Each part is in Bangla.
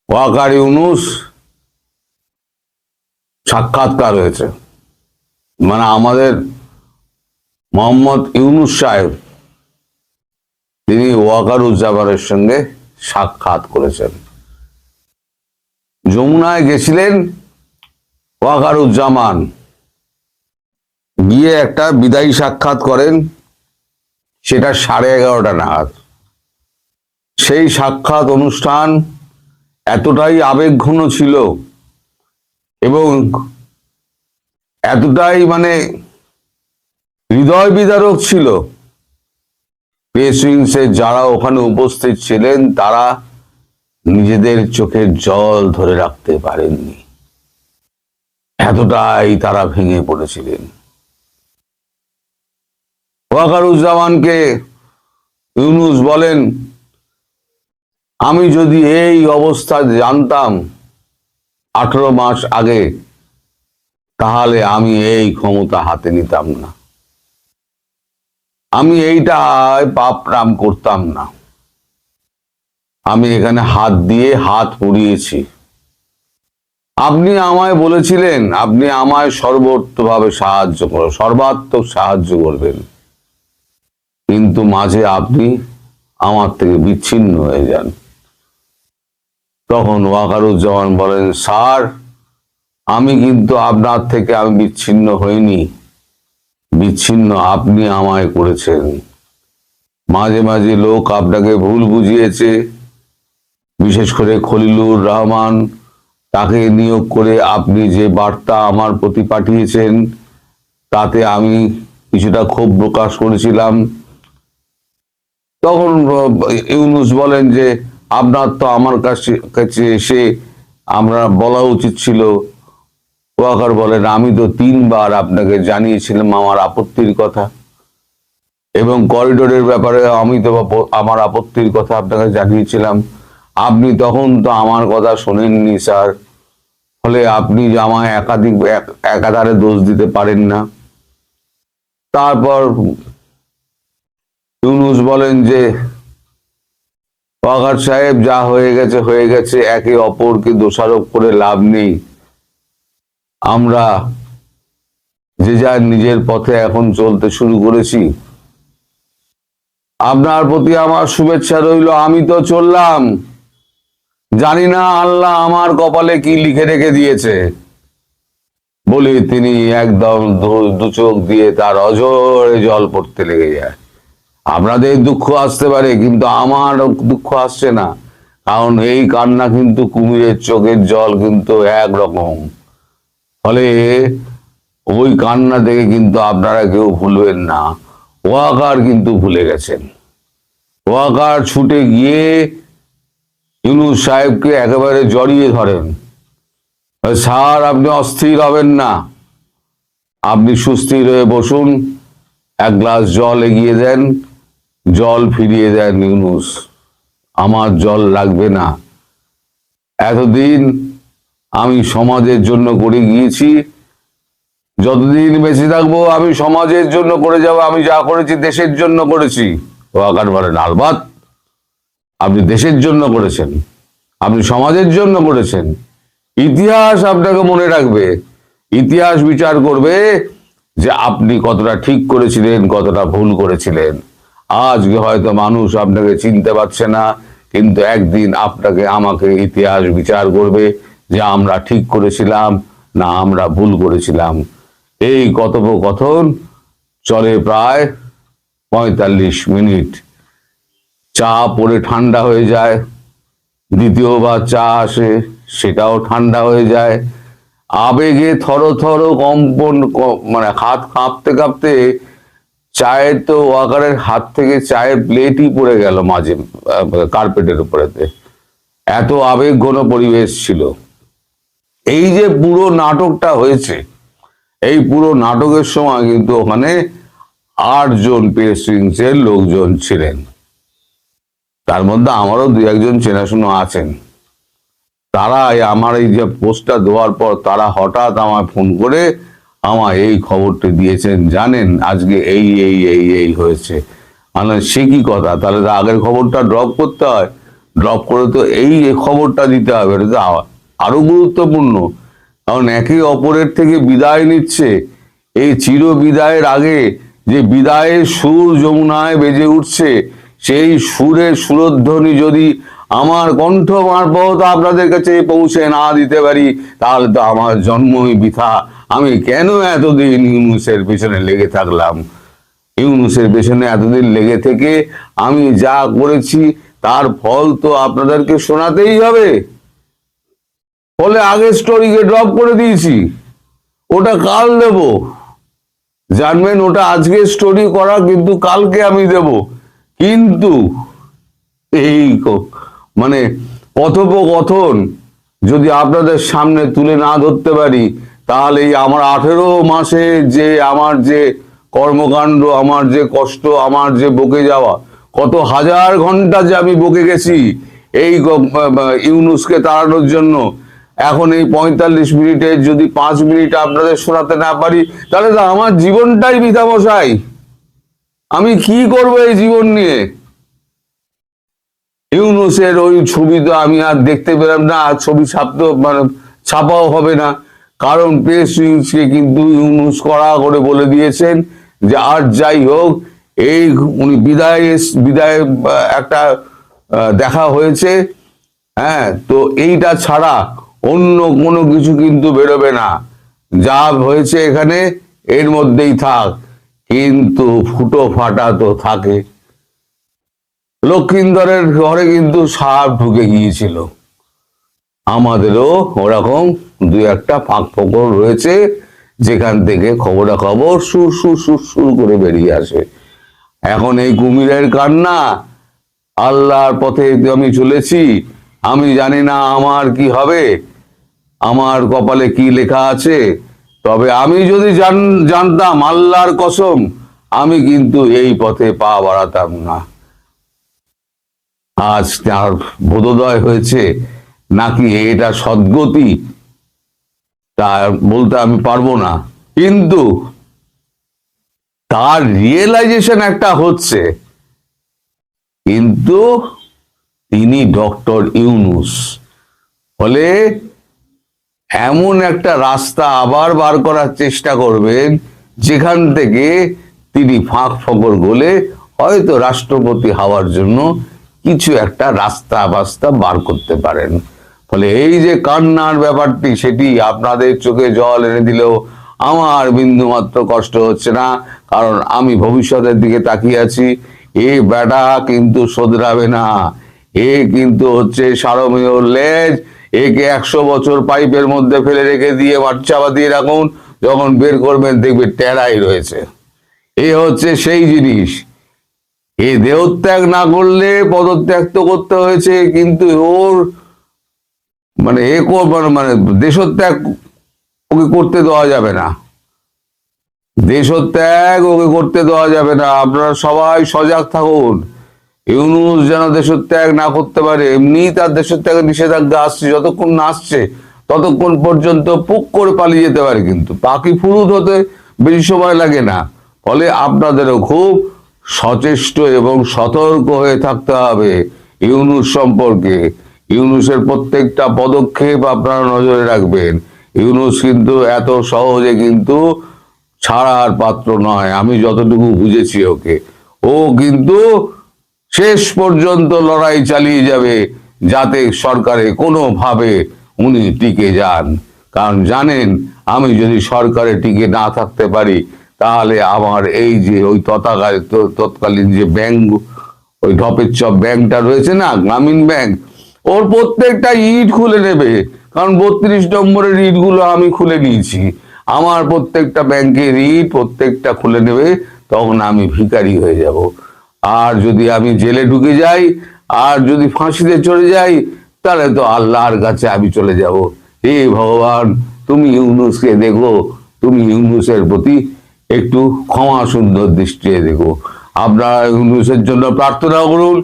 ওয়াকার ইউনুস সাক্ষাৎকার হয়েছে, মানে আমাদের মোহাম্মদ ইউনুস সাহেব তিনি ওয়াকারুজ্জামানের সঙ্গে সাক্ষাৎ করেছেন। যমুনায় গেছিলেন ওয়াকারুজ্জামান, গিয়ে একটা বিদায়ী সাক্ষাৎ করেন, সেটা 11:30 নাগাদ। সেই সাক্ষাৎ অনুষ্ঠান এতটাই আবেগঘন ছিল এবং এতটাই মানে হৃদয় বিদারক ছিল, প্রেস উইংসে যারা ওখানে উপস্থিত ছিলেন তারা নিজেদের চোখের জল ধরে রাখতে পারেননি, এতটাই তারা ভেঙে পড়েছিলেন। ওয়াকারুজ্জামানকে ইউনুস বলেন, আমি যদি এই অবস্থা জানতাম 18 মাস আগে, তাহলে আমি এই ক্ষমতা হাতে নিতাম না, আমি এইটা পাপ নাম করতাম না, আমি এখানে হাত দিয়ে হাত পুড়িয়েছি। আপনি আমায় বলেছিলেন আপনি আমায় সর্বোত্তভাবে সর্বাত্মক সাহায্য করবেন, কিন্তু মাঝে আপনি আমার থেকে বিচ্ছিন্ন হয়ে যান। তখন ওয়াকারুজ্জামান বলেন, স্যার আমি কিন্তু আপনার থেকে আমি বিচ্ছিন্ন হইনি, বিচ্ছিন্ন আপনি আমায় করেছেন। মাঝে মাঝে লোক আপনাকে ভুল বুঝিয়েছে, বিশেষ করে খলিলুর রহমান, তাকে নিয়োগ করে আপনি যে বার্তা আমার প্রতি পাঠিয়েছেন তাতে আমি কিছুটা ক্ষোভ প্রকাশ করেছিলাম। তখন ইউনুস বলেন যে আপনার তো আমার কাছে এসে আমরা বলা উচিত ছিল। ওয়াকার বলেন, আমি তো 3 বার আপনাকে জানিয়েছিলাম আমার আপত্তির কথা, এবং করিডোরের ব্যাপারে আমি তো আমার আপত্তির কথা আপনাকে জানিয়েছিলাম, আপনি তখন তো আমার কথা শোনেননি স্যার, ফলে আপনি আমায় একাধারে দোষ দিতে পারেন না। তারপর ইউনুস বলেন যে ওয়াকার সাহেব, যা হয়ে গেছে হয়ে গেছে, একে অপরকে দোষারোপ করে লাভ নেই, আমরা যে যার নিজের পথে এখন চলতে শুরু করেছি, আপনার প্রতি আমার শুভেচ্ছা রইল, আমি তো চললাম, জানি না আল্লাহ আমার কপালে কি লিখে রেখে দিয়েছে। বলে তিনি একদম দু চোখ দিয়ে তার অঝরে জল পড়তে লেগে যায়। আপনাদের দুঃখ আসতে পারে, কিন্তু আমার দুঃখ আসছে না, কারণ এই কান্না কিন্তু কুমিরের চোখের জল কিন্তু একরকম। ফলে ওই কান্না থেকে কিন্তু আপনারা কেউ ভুলবেন না। ওয়াকার কিন্তু ভুলে গেছেন। ওয়াকার ছুটে গিয়ে ইউনুস সাহেবকে একেবারে জড়িয়ে ধরেন, স্যার আপনি অস্থির হবেন না, আপনি সুস্থির হয়ে বসুন, এক গ্লাস জল এগিয়ে দেন, জল ফিরিয়ে দেন ইউনুস, আমার জল লাগবে না, এতদিন আমি সমাজের জন্য করে গিয়েছি, যতদিন বেঁচে থাকবো আমি সমাজের জন্য করে যাব, আমি যা করেছি দেশের জন্য করেছি। ওয়াকার বলেন, আলবাত আপনি দেশের জন্য করেছেন, আপনি সমাজের জন্য করেছেন, ইতিহাস আপনাকে মনে রাখবে, ইতিহাস বিচার করবে যে আপনি কতটা ঠিক করেছিলেন, কতটা ভুল করেছিলেন। আজকে হয়তো মানুষ আপনাকে চিনতে পারছে না, কিন্তু একদিন আপনাকে আমাকে ইতিহাস বিচার করবে যে আমরা ঠিক করেছিলাম না আমরা ভুল করেছিলাম। এই কথোপকথন চলে প্রায় 45 মিনিট। চা পরে ঠান্ডা হয়ে যায়, দ্বিতীয়বার চা আসে, সেটাও ঠান্ডা হয়ে যায়। আবেগে থর কম্পন, মানে হাত কাঁপতে কাঁপতে চায়ের তো ওয়াকারের হাত থেকে চায়ের প্লেটই পড়ে গেল মাঝে কার্পেটের উপরেতে, এত আবেগ ঘন পরিবেশ ছিল। এই যে পুরো নাটকটা হয়েছে, এই পুরো নাটকের সময় কিন্তু ওখানে 8 জন প্রেস উইংসের লোকজন ছিলেন, তার মধ্যে আমারও 2-1 চেনাশোনা আছেন। তারা আমার এই যে পোস্টটা দেওয়ার পর তারা হঠাৎ আমায় ফোন করে আমার এই খবরটি দিয়েছেন, জানেন আজকে এই এই এই এই হয়েছে। মানে সে কি কথা, তাহলে আগের খবরটা ড্রপ করতে হয়? ড্রপ করে তো এই খবরটা দিতে হবে, এটা তো আরো গুরুত্বপূর্ণ। কারণ একে অপরের থেকে বিদায় নিচ্ছে। এই চির বিদায়ের আগে যে বিদায়ের সুর যমুনায় বেজে উঠছে, সেই সুরের সুরধ্বনি যদি আমার কণ্ঠ মারফত আপনাদের কাছে পৌঁছে না দিতে পারি, তাহলে তো আমার জন্মই বৃথা। আমি কেন এতদিন ইউনূসের পেছনে লেগে থাকলাম? ইউনূসের পেছনে এতদিন লেগে থেকে আমি যা করেছি তার ফল তো আপনাদেরকে শোনাতেই হবে। ফলে আগের স্টোরিকে ড্রপ করে দিয়েছি, ওটা কাল দেব। জানবেন ওটা আজকে স্টোরি করা, কিন্তু কালকে আমি দেব। কিন্তু এই মানে কথোপকথন যদি আপনাদের সামনে তুলে না ধরতে পারি, তাহলে এই আমার 18 মাসে যে আমার যে কর্মকাণ্ড, আমার যে কষ্ট, আমার যে বকে যাওয়া, কত হাজার ঘন্টা যে আমি বকে গেছি এই ইউনূসকে তাড়ানোর জন্য, এখন এই 45 মিনিটে যদি 5 মিনিট আপনাদের শোনাতে না পারি, তাহলে তো আমার জীবনটাই বৃথা মশাই। আমি কি করব এই জীবন নিয়ে? ইউনূসের ওই ছবি তো আমি আর দেখতে পেলাম না, আর ছবি ছাপতে মানে ছাপাও হবে না। কারণ প্রেস নিউজকে কিন্তু ইউনূস কড়া করে বলে দিয়েছেন যে আর যাই হোক, এই উনি বিদায় একটা দেখা হয়েছে, হ্যাঁ, তো এইটা ছাড়া অন্য কোনো কিছু কিন্তু বেরোবে না। যা হয়েছে এখানে এর মধ্যেই থাক। কিন্তু ফুটো ফাটা তো থাকে। লক্ষিন্দরের ঘরে কিন্তু সাপ ঢুকে গিয়েছিল। আমাদেরও ওরকম দুই একটা ফাঁক ফোকর রয়েছে, যেখান থেকে খবরাখবর সুর সুর সুর সুর করে বেরিয়ে আসে। এখন এই কুমিরের কান্না, আল্লাহর পথে আমি চলেছি, আমি জানি না আমার কি হবে, আমার কপালে কি লেখা আছে। তবে আমি যদি জানতাম, আল্লাহর কসম, আমি কিন্তু এই পথে পা বাড়াতাম না। আজ তার বোধোদয় হয়েছে, নাকি এটা সদ্গতি তা বলতে আমি পারবো না, কিন্তু তার রিয়েলাইজেশন একটা হচ্ছে। কিন্তু তিনি ডক্টর ইউনূস, ফলে এমন একটা রাস্তা আবার বার করার চেষ্টা করবেন, যেখান থেকে তিনি ফাঁক ফকর গলে হয়তো রাষ্ট্রপতি হওয়ার জন্য কিছু একটা রাস্তা বাস্তা বার করতে পারেন। ফলে এই যে কান্নার ব্যাপারটি, সেটি আপনাদের চোখে জল এনে দিলেও আমার বিন্দুমাত্র কষ্ট হচ্ছে না, কারণ আমি ভবিষ্যতের দিকে তাকিয়ে আছি। এ বেটা কিন্তু শোধরাবে না, এ কিন্তু হচ্ছে সারমেয় লেজ। একে 100 বছর পাইপের মধ্যে ফেলে রেখে দিয়ে চাপা দিয়ে রাখুন, যখন বের করবেন দেখবে টেরাই রয়েছে। এ হচ্ছে সেই জিনিস। এ দেহত্যাগ না করলে পদত্যাগ তো করতে হয়েছে, কিন্তু ওর মানে মানে দেশত্যাগ ওকে করতে দেওয়া যাবে না। দেশত্যাগ ওকে করতে দেওয়া যাবে না। আপনারা সবাই সজাগ থাকুন, ইউনূস যেন দেশত্যাগ না করতে পারে। এমনি তার দেশত্যাগের নিষেধাজ্ঞা আসছে, যতক্ষণ না আসছে ততক্ষণ পর্যন্ত পুক করে পালিয়ে যেতে পারে, কিন্তু পাখি ফুরুত হতে বেশি সময় লাগে না। ফলে আপনাদেরও খুব সচেষ্ট এবং সতর্ক হয়ে থাকতে হবে ইউনূস সম্পর্কে। ইউনূসের প্রত্যেকটা পদক্ষেপ আপনারা নজরে রাখবেন। ইউনূস কিন্তু এত সহজে কিন্তু ছাড়ার পাত্র নয়, আমি যতটুকু বুঝেছি ওকে। ও কিন্তু শেষ পর্যন্ত লড়াই চালিয়ে যাবে, যাতে সরকারে কোনোভাবে উনি টিকে যান। কারণ জানেন, আমি যদি সরকারে টিকে না থাকতে পারি, তাহলে আমার এই যে ওই তৎকালীন যে ব্যাংক, ওই ঢপের চপ ব্যাংকটা রয়েছে না, গ্রামীণ ব্যাংক, ওর প্রত্যেকটা ইট খুলে নেবে। কারণ 32 নম্বরের ইটগুলো আমি খুলে নিয়েছি। আমার প্রত্যেকটা ব্যাংকের ইট প্রত্যেকটা খুলে নেবে, তখন আমি ভিখারি হয়ে যাব। আর যদি আমি জেলে ঢুকে যাই, আর যদি ফাঁসিতে চলে যাই, তাহলে তো আল্লাহর কাছে আমি চলে যাব। হে ভগবান, তুমি ইউনূসকে দেখো, তুমি ইউনূসের প্রতি একটু ক্ষমা সুন্দর দৃষ্টিতে দেখো। আপনারা ইউনূসের জন্য প্রার্থনা করুন,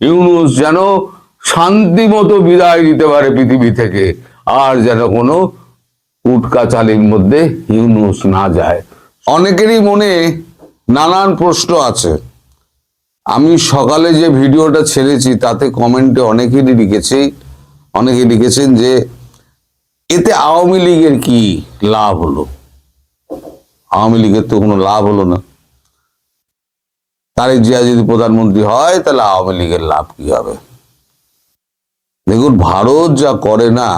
ইউনূস যেন শান্তি মতো বিদায় দিতে পারে পৃথিবী থেকে, আর যেন কোনো উটকাচালির মধ্যে ইউনূস না যায়। অনেকেরই মনে নানান প্রশ্ন আছে। আমি সকালে যে ভিডিওটা ছেড়েছি তাতে কমেন্টে অনেকে লিখেছেন যে এতে আওয়ামী লীগের কি লাভ হলো। আওয়ামী লীগের তো কোনো লাভ হলো না। তারেক জিয়া যদি প্রধানমন্ত্রী হয় তাহলে আওয়ামী লীগের লাভ কি হবে? দেখুন, ভারত যা করে না,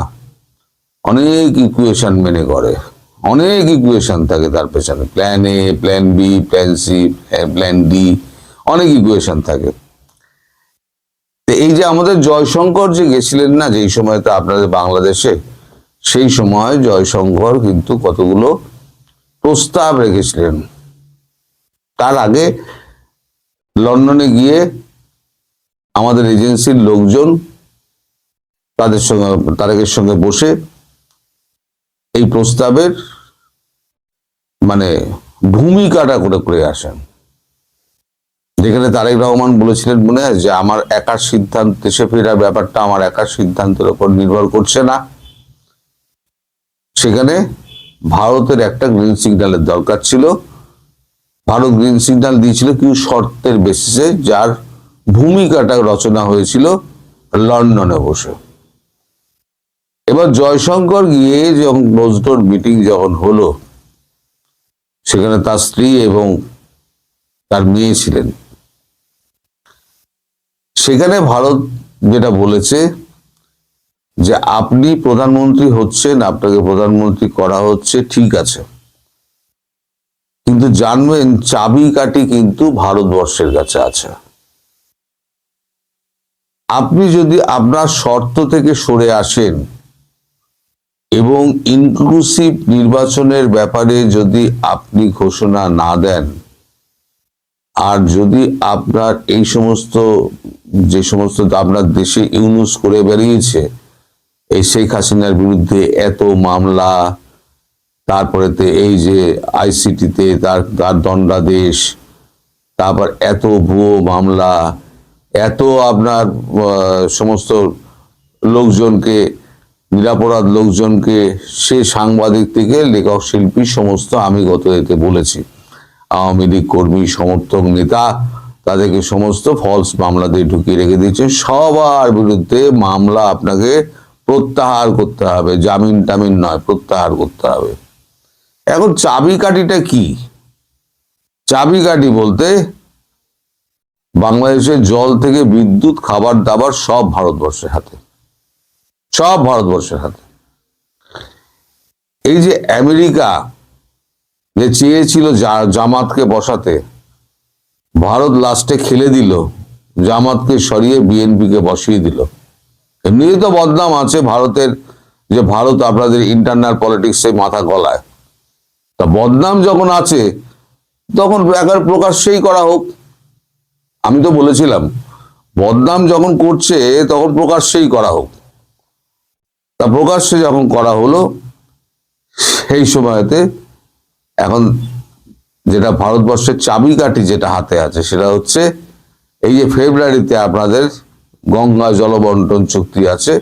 অনেক ইকুয়েশন মেনে করে, অনেক ইকুয়েশন থাকে তার পেছনে, plan A, plan B, plan C, plan D, অনেক ইকুয়েশন থাকে। এই যে আমাদের জয়শঙ্কর যে গেছিলেন না যেই সময়তে আপনাদের বাংলাদেশে, সেই সময় জয়শঙ্কর কিন্তু কতগুলো প্রস্তাব রেখেছিলেন। তার আগে লন্ডনে গিয়ে আমাদের এজেন্সির লোকজন তারেকের সঙ্গে বসে এই প্রস্তাবের মানে ভূমিকাটা করে আসেন, যেখানে তারেক রহমান বলেছিলেন মনে হয় যে আমার একার সিদ্ধান্ত, দেশে ফেরার ব্যাপারটা আমার একার সিদ্ধান্তের উপর নির্ভর করছে না, সেখানে ভারতের একটা গ্রিন সিগন্যালের দরকার ছিল। ভারত গ্রিন সিগন্যাল দিয়েছিল কিছু শর্তের বেসিসে, যার ভূমিকাটা রচনা হয়েছিল লন্ডনে বসে। এবার জয়শঙ্কর গিয়ে যখন ক্লোজ ডোর মিটিং যখন হলো, সেখানে তার স্ত্রী এবং তার মেয়ে ছিলেন। সেখানে ভারত যেটা বলেছে যে আপনি প্রধানমন্ত্রী হচ্ছেন, আপনাকে প্রধানমন্ত্রী করা হচ্ছে, ঠিক আছে, কিন্তু জানবেন চাবিকাঠি কিন্তু ভারতবর্ষের কাছে আছে। আপনি যদি আপনার শর্ত থেকে সরে আসেন এবং ইনক্লুসিভ নির্বাচনের ব্যাপারে যদি আপনি ঘোষণা না দেন, আর যদি আপনার এই সমস্ত যে সমস্ত আপনার দেশে ইউনুস করে বেরিয়েছে, এই শেখ হাসিনার বিরুদ্ধে এত মামলা, তারপরেতে এই যে আইসিটিতে তার দণ্ডাদেশ, তারপর এত ভুয়ো মামলা, এত আপনার সমস্ত লোকজনকে, নিরাপরাধ লোকজনকে, সে সাংবাদিক থেকে লেখক শিল্পী সমস্ত, আমি গত এতে বলেছি, আওয়ামী লীগ কর্মী, সমর্থক, নেতা, তাদেরকে সমস্ত ফলস মামলা দিয়ে ঢুকিয়ে রেখে দিয়েছে। সবার বিরুদ্ধে মামলা আপনাকে প্রত্যাহার করতে হবে, জামিন টামিন নয়, প্রত্যাহার করতে হবে। এখন চাবিকাঠিটা কি? চাবিকাঠি বলতে বাংলাদেশের জল থেকে বিদ্যুৎ, খাবার দাবার সব ভারতবর্ষের হাতে, সব ভারতবর্ষের হাতে। এই যে আমেরিকা যে চেয়েছিল জামাতকে বসাতে, ভারত লাস্টে খেলে দিল, জামাতকে সরিয়ে বিএনপিকে বসিয়ে দিল। এমনিই তো বদনাম আছে ভারতের, যে ভারত আপনাদের ইন্টারনাল পলিটিক্সে মাথা গলায়। তা বদনাম যখন আছে তখন একবার প্রকাশ্যেই করা হোক। আমি তো বলেছিলাম বদনাম যখন করছে তখন প্রকাশ্যেই করা হোক। তা প্রকাশ্যে যখন করা হলো, সেই সময়তে এখন যেটা ভারতবর্ষের চাবিকাঠি যেটা হাতে আছে, সেটা হচ্ছে এই যে ফেব্রুয়ারিতে আপনাদের গঙ্গা জলবন্টন চুক্তি আছে,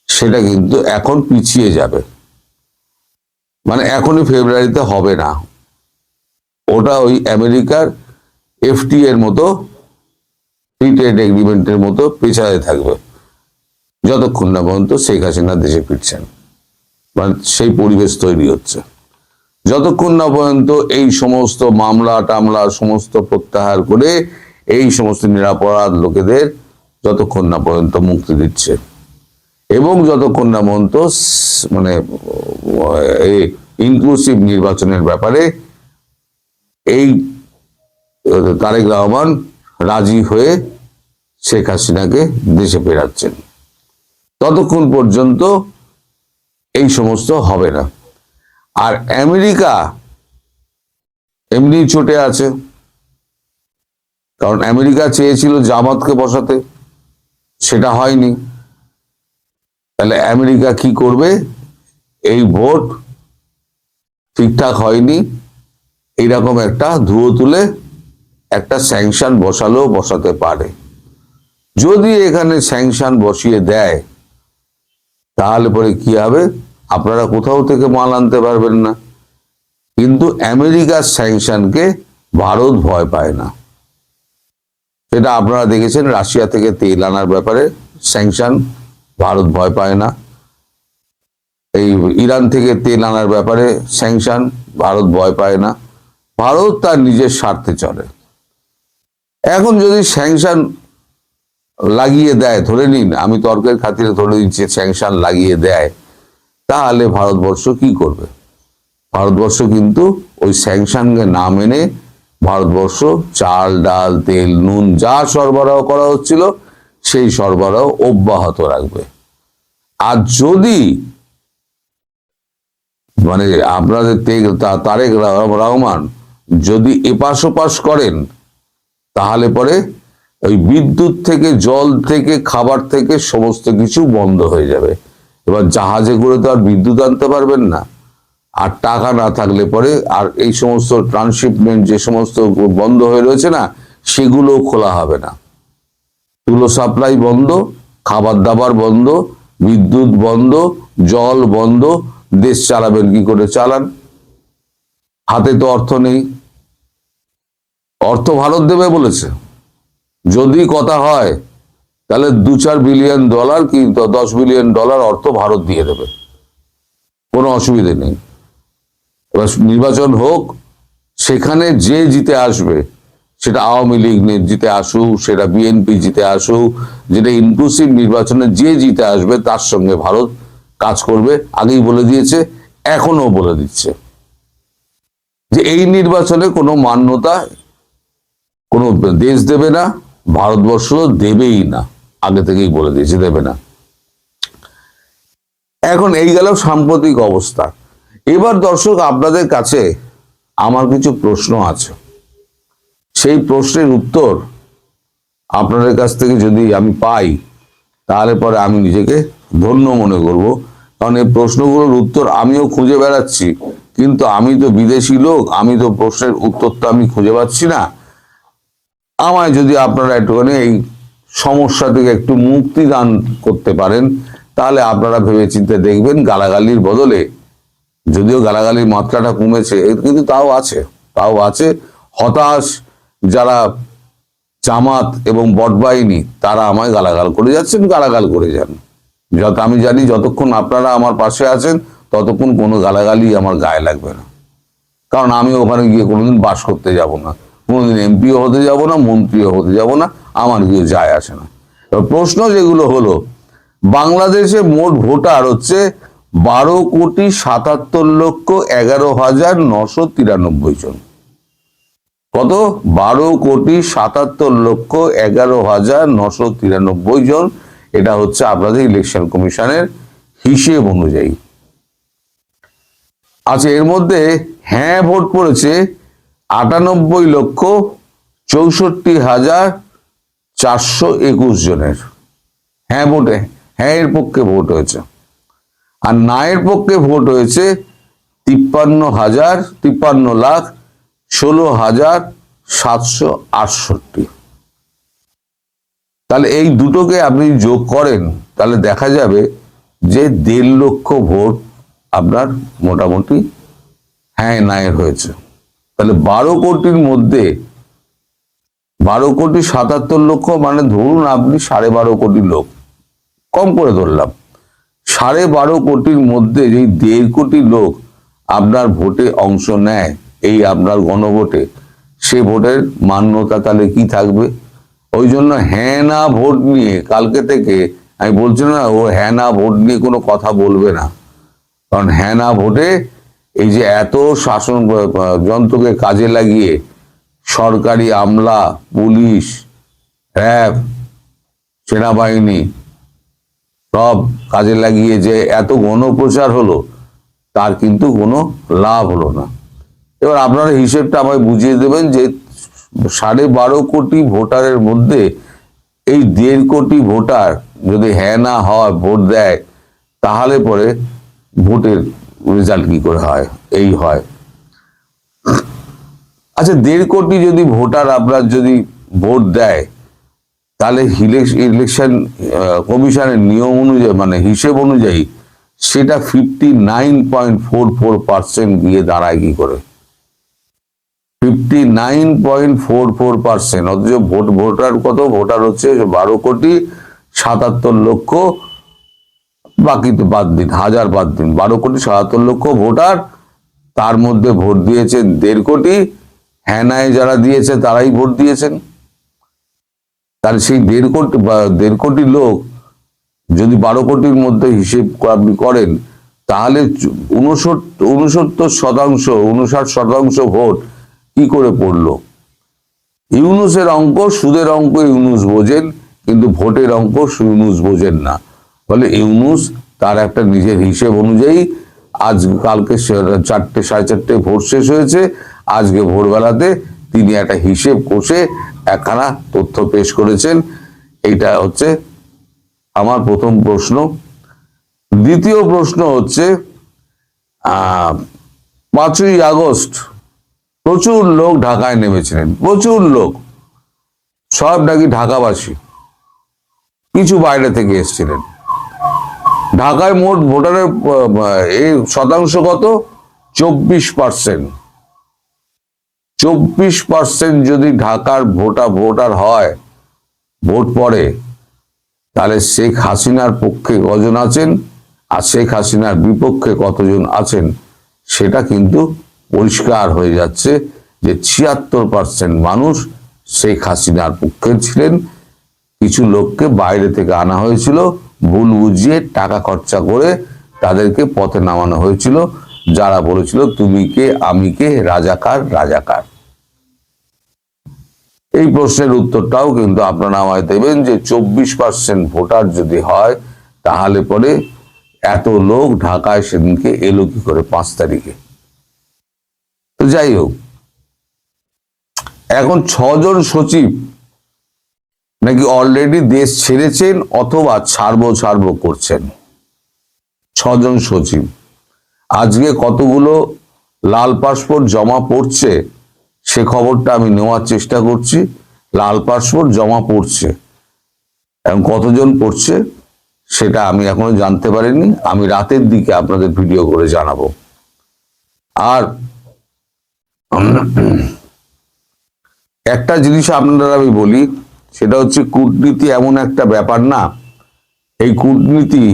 সেটা কিন্তু এখন পিছিয়ে যাবে, মানে এখনই ফেব্রুয়ারিতে হবে না। ওটা ওই আমেরিকার এফটি এর মতো, ফ্রি ট্রেড এগ্রিমেন্টের মতো পেছাতে থাকবে, যতক্ষণ না পর্যন্ত শেখ হাসিনা দেশে ফিরছেন, মানে সেই পরিবেশ তৈরি হচ্ছে। যতক্ষণ না পর্যন্ত এই সমস্ত মামলা টামলা সমস্ত প্রত্যাহার করে এই সমস্ত নিরাপরাধ লোকেদের যতক্ষণ না পর্যন্ত মুক্তি দিচ্ছে, এবং যতক্ষণ না পর্যন্ত মানে ইনক্লুসিভ নির্বাচনের ব্যাপারে এই তারেক রহমান রাজি হয়ে শেখ হাসিনাকে দেশে ফেরাচ্ছেন, ততক্ষণ পর্যন্ত এই সমস্ত হবে না। আর আমেরিকা এমনি চটে আছে, কারণ আমেরিকা চেয়েছিল জামাতকে বসাতে, সেটা হয়নি। তাহলে আমেরিকা কি করবে? এই ভোট ঠিকঠাক হয়নি, এইরকম একটা ধুয়ো তুলে একটা স্যাংশন বসালেও বসাতে পারে। যদি এখানে স্যাংশন বসিয়ে দেয়, তাহলে পরে কি হবে? আপনারা কোথাও থেকে মাল আনতে পারবেন না। কিন্তু আমেরিকার স্যাংশনকে ভারত ভয় পায় না। সেটা আপনারা দেখেছেন, রাশিয়া থেকে তেল আনার ব্যাপারে স্যাংশন, ভারত ভয় পায় না। এই ইরান থেকে তেল আনার ব্যাপারে স্যাংশন, ভারত ভয় পায় না। ভারত তার নিজের স্বার্থে চলে। এখন যদি স্যাংশন লাগিয়ে দেয়, ধরে নিন, আমি তর্কের খাতিরে ধরে নিচ্ছি স্যাংশন লাগিয়ে দেয়, তাহলে ভারতবর্ষ কি করবে? ভারতবর্ষ কিন্তু ওই স্যাংশনকে না মেনে ভারতবর্ষ চাল, ডাল, তেল, নুন যা সরবরাহ করা হচ্ছিল সেই সরবরাহ অব্যাহত রাখবে। আর যদি মানে আপনাদের তারেক রহমান যদি এপাশ ওপাশ করেন, তাহলে পরে ওই বিদ্যুৎ থেকে, জল থেকে, খাবার থেকে সমস্ত কিছু বন্ধ হয়ে যাবে। এবার জাহাজে করে তো আর বিদ্যুৎ আনতে পারবেন না, আর টাকা না থাকলে পরে আর এই সমস্ত ট্রান্সশিপমেন্ট যে সমস্ত বন্ধ হয়ে রয়েছে না, সেগুলো খোলা হবে না। তুলো সাপ্লাই বন্ধ, খাবার দাবার বন্ধ, বিদ্যুৎ বন্ধ, জল বন্ধ, দেশ চালাবেন কি করে? চালান। হাতে তো অর্থ নেই। অর্থ ভারত দেবে বলেছে। যদি কথা হয় তাহলে $2-4 বিলিয়ন কি $10 বিলিয়ন অর্থ ভারত দিয়ে দেবে, কোনো অসুবিধে নেই। এবার নির্বাচন হোক, সেখানে যে জিতে আসবে, সেটা আওয়ামী লীগ জিতে আসুক, সেটা বিএনপি জিতে আসুক, যেটা ইনক্লুসিভ নির্বাচনে যে জিতে আসবে তার সঙ্গে ভারত কাজ করবে। আগেই বলে দিয়েছে, এখনো বলে দিচ্ছে যে এই নির্বাচনে কোনো মান্যতা কোনো দেশ দেবে না, ভারতবর্ষ দেবেই না, আগে থেকেই বলে দিয়েছে দেবে না। এখন এই গেল সাম্প্রতিক অবস্থা। এবার দর্শক, আপনাদের কাছে আমার কিছু প্রশ্ন আছে। সেই প্রশ্নের উত্তর আপনাদের কাছ থেকে যদি আমি পাই, তাহলে পরে আমি নিজেকে ধন্য মনে করব। কারণ এই প্রশ্নগুলোর উত্তর আমিও খুঁজে বেড়াচ্ছি, কিন্তু আমি তো বিদেশি লোক, আমি তো প্রশ্নের উত্তরটা আমি খুঁজে পাচ্ছি না। আমায় যদি আপনারা একটুখানি এই সমস্যা থেকে একটু মুক্তি দান করতে পারেন, তাহলে আপনারা ভেবেচিন্তে দেখবেন, গালাগালির বদলে, যদিও গালাগালির মাত্রাটা কমেছে, কিন্তু তাও আছে হতাশ যারা জামাত এবং বটবাহিনী, তারা আমায় গালাগাল করে যাচ্ছেন, গালাগাল করে যান। আমি জানি যতক্ষণ আপনারা আমার পাশে আছেন, ততক্ষণ কোনো গালাগালি আমার গায়ে লাগবে না। কারণ আমি ওখানে গিয়ে কোনোদিন বাস করতে যাব না, কোনোদিন এমপিও হতে যাব না, মন্ত্রীও হতে যাব না, আমার কিছু যায় আসে না। প্রশ্ন যেগুলো হলো, বাংলাদেশে মোট ভোটার হচ্ছে 12,77,11,993 জন। কত? 12,77,11,993 জন। এটা হচ্ছে আপনাদের ইলেকশন কমিশনের হিসেব অনুযায়ী। আচ্ছা, এর মধ্যে হ্যাঁ ভোট পড়েছে 98,64,421 জনের। হ্যাঁ ভোটে, হ্যাঁ এর পক্ষে ভোট হয়েছে। আর না এর পক্ষে ভোট হয়েছে 53,16,768। তাহলে এই দুটোকে আপনি যোগ করেন, তাহলে দেখা যাবে যে 1.5 লক্ষ ভোট আপনার মোটামুটি হ্যাঁ নায়ের হয়েছে। তাহলে 12 কোটির মধ্যে 12,77,00,000, মানে ধরুন আপনি 12.5 কোটি লোক, কম করে ধরলাম, 12.5 কোটির মধ্যে যে 1.5 কোটি লোক আপনার ভোটে অংশ নেয়, এই আপনার গণভোটে, সে ভোটের মান্যতা তাহলে কি থাকবে? ওই জন্য হ্যাঁ না ভোট নিয়ে কালকে থেকে আমি বলছি না, ও হ্যাঁ না ভোট নিয়ে কোনো কথা বলবে না। কারণ হ্যাঁ না ভোটে এই যে এত শাসন যন্ত্রকে কাজে লাগিয়ে সরকারি আমলা, পুলিশ, র্যাব, সেনাবাহিনী সব কাজে লাগিয়ে যে এত গণপ্রচার হলো, তার কিন্তু কোনো লাভ হলো না। এবার আপনারা হিসেবটা আমায় বুঝিয়ে দেবেন যে 12.5 কোটি ভোটারের মধ্যে এই 1.5 কোটি ভোটার যদি হ্যাঁ না হয় ভোট দেয়, তাহলে পরে ভোটের রেজাল্ট কি করে হয়? এই হয়। আচ্ছা, 1.5 কোটি যদি ভোটার আপনার যদি ভোট দেয়, তাহলে ইলেকশন কমিশনের নিয়ম অনুযায়ী, মানে হিসেব অনুযায়ী, সেটা 59.44% গিয়ে দাঁড়ায় কি করে? 59.44%। অথচ ভোটার কত? ভোটার হচ্ছে 12,77,00,000। বাকি তো বাদ দিন, হাজার বাদ দিন, 12,77,00,000 ভোটার। তার মধ্যে ভোট দিয়েছে 1.5 কোটি। হ্যানায় যারা দিয়েছে তারাই ভোট দিয়েছেন। তাহলে সেই 1.5 কোটি লোক যদি 12 কোটির মধ্যে হিসেব আপনি করেন, তাহলে 59% ভোট কি করে পড়লো? ইউনূসের অঙ্ক, সুদের অঙ্ক ইউনূস বোঝেন, কিন্তু ভোটের অঙ্ক ইউনূস বোঝেন না। ফলে ইউনূস তার একটা নিজের হিসেব অনুযায়ী কালকে 4টে 4:30 ভোট শেষ হয়েছে, আজকে ভোরবেলাতে তিনি একটা হিসেব কষে একখানা তথ্য পেশ করেছেন। এইটা হচ্ছে আমার প্রথম প্রশ্ন। দ্বিতীয় প্রশ্ন হচ্ছে 5ই আগস্ট প্রচুর লোক ঢাকায় নেমেছিলেন, প্রচুর লোক, সব নাকি ঢাকাবাসী, কিছু বাইরে থেকে এসেছিলেন। ঢাকায় মোট ভোটারের এই শতাংশ কত? 24%। 24% যদি ঢাকার ভোটার হয়, ভোট পড়ে, তাহলে শেখ হাসিনার পক্ষে কজন আছেন আর শেখ হাসিনার বিপক্ষে কতজন আছেন সেটা কিন্তু পরিষ্কার হয়ে যাচ্ছে যে 76% মানুষ শেখ হাসিনার পক্ষে ছিলেন। কিছু লোককে বাইরে থেকে আনা হয়েছিল, ভুল বুঝিয়ে টাকা খরচা করে তাদেরকে পথে নামানো হয়েছিল, যারা বলেছিল তুমি কে আমি কে, রাজাকার রাজাকার। এই প্রশ্নের উত্তরটাও কিন্তু আপনারা আমায় দেবেন যে 24% ভোটার যদি হয়, তাহলে পরে এত লোক ঢাকায় সেদিনকে এলো কি করে 5 তারিখে? তো যাই হোক, এখন 6 জন সচিব নাকি অলরেডি দেশ ছেড়েছেন অথবা ছাড়বো করছেন। 6 জন সচিব। আজকে কতগুলো লাল পাসপোর্ট জমা পড়ছে সে খবরটা আমি নেওয়ার চেষ্টা করছি। লাল পাসপোর্ট জমা পড়ছে, এখন কতজন পড়ছে সেটা আমি এখনো জানতে পারিনি। আমি রাতের দিকে আপনাদের ভিডিও করে জানাবো। আর একটা জিনিস আপনারা আমি বলি, সেটা হচ্ছে কূটনীতি এমন একটা ব্যাপার না, এই কূটনীতি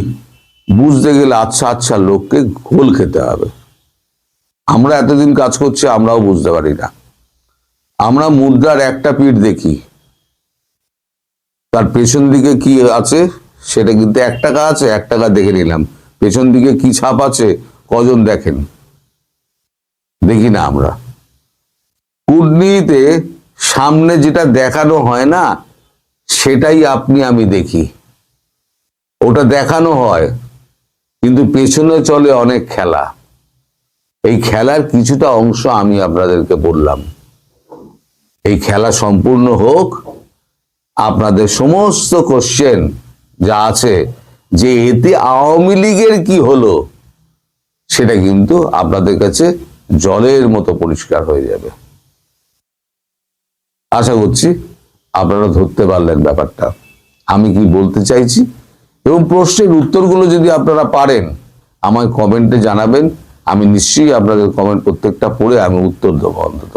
বুঝতে গেলে আচ্ছা লোককে ঘোল খেতে হবে। আমরা এতদিন কাজ করছি, আমরাও বুঝতে পারি না। আমরা মুদ্রার একটা পিঠ দেখি, তার পেছন দিকে কি আছে সেটা কিন্তু 1 টাকা আছে, 1 টাকা দেখে নিলাম, পেছন দিকে কি ছাপ আছে কজন দেখেন? দেখি না আমরা। কূটনীতিতে সামনে যেটা দেখানো হয় না সেটাই আপনি আমি দেখি, ওটা দেখানো হয়, কিন্তু পেছনে চলে অনেক খেলা। এই খেলার কিছুটা অংশ আমি আপনাদেরকে বললাম। এই খেলা সম্পূর্ণ হোক, আপনাদের সমস্ত কোশ্চেন যা আছে যে এতে আওয়ামী লীগের কি হলো সেটা কিন্তু আপনাদের কাছে জলের মতো পরিষ্কার হয়ে যাবে। আশা করছি আপনারা ধরতে পারলেন ব্যাপারটা আমি কি বলতে চাইছি, এবং প্রশ্নের উত্তরগুলো যদি আপনারা পারেন আমায় কমেন্টে জানাবেন। আমি নিশ্চয়ই আপনাদের কমেন্ট প্রত্যেকটা পড়ে আমি উত্তর দেবো অন্তত।